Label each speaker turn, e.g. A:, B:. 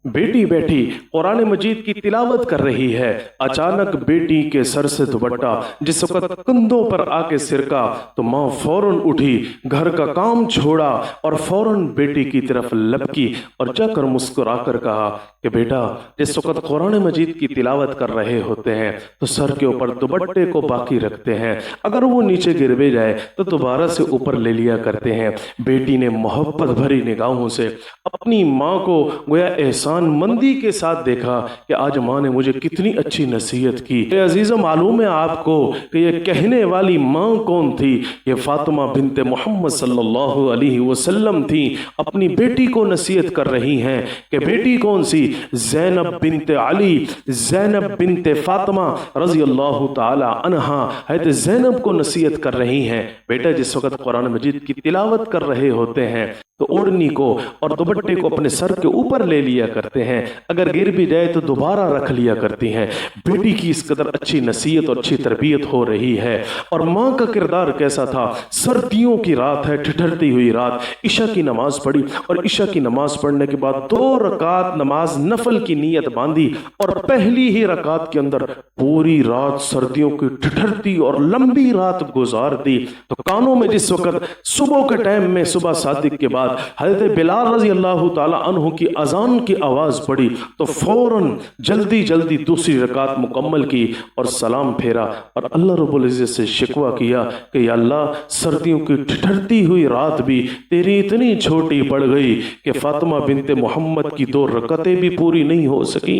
A: बेटी बैठी कुरान मजीद की तिलावत कर रही है। अचानक बेटी के सर से दुपट्टा जिस वक्त कंधों पर आके सिरका तो माँ फौरन उठी, घर का काम छोड़ा और फौरन बेटी की तरफ लपकी और जाकर मुस्कुराकर कहा कि बेटा, जिस वक्त कुरान मजीद की तिलावत कर रहे होते हैं तो सर के ऊपर दुपट्टे को बाकी रखते हैं, अगर वो नीचे गिर भी जाए तो दोबारा से ऊपर ले लिया करते हैं। बेटी ने मोहब्बत भरी निगाहों से अपनी माँ को गोया एहसान मंदी के साथ देखा कि आज माँ ने मुझे कितनी अच्छी नसीहत की। अजीज़, मालूम है आपको कि ये कहने वाली माँ कौन थी? ये फातिमा बिनते मोहम्मद सल्लल्लाहु अलैहि वसल्लम थी। अपनी बेटी को नसीहत कर रही हैं कि बेटी कौन सी? ज़ैनब बिनते अली, ज़ैनब बिनते फातिमा रज़ी अल्लाह ताला अन्हा, हज़रत ज़ैनब को नसीहत कर रही हैं। बेटा, जिस वक्त कुरान मजीद की तिलावत कर रहे होते हैं तो ओढ़नी को और दुपट्टे को अपने सर के ऊपर ले लिया करते हैं, अगर गिर भी जाए तो दोबारा रख लिया करती हैं। बेटी की इस कदर अच्छी नसीहत और अच्छी तरबियत हो रही है। और माँ का किरदार कैसा था? सर्दियों की रात है, ठिठुरती हुई रात, इशा की नमाज पढ़ी और इशा की नमाज पढ़ने के बाद 2 रकात नमाज नफल की नीयत बांधी और पहली ही रकात के अंदर पूरी रात सर्दियों की ठिठुरती और लंबी रात गुजार दी। तो कानों में जिस वक्त सुबह के टाइम में सुबह सादिक के बाद हज़रत बिलाल रज़ी अल्लाह ताला अन्हु की अजान की आवाज़ पड़ी तो फौरन जल्दी जल्दी दूसरी रकात मुकम्मल की और सलाम फेरा और अल्लाह रब्बुल इज़्ज़त से शिकवा किया कि या अल्लाह, सर्दियों की ठिठुरती हुई रात भी तेरी इतनी छोटी पड़ गई कि फातिमा बिनते मोहम्मद की 2 रकातें भी पूरी नहीं हो सकी।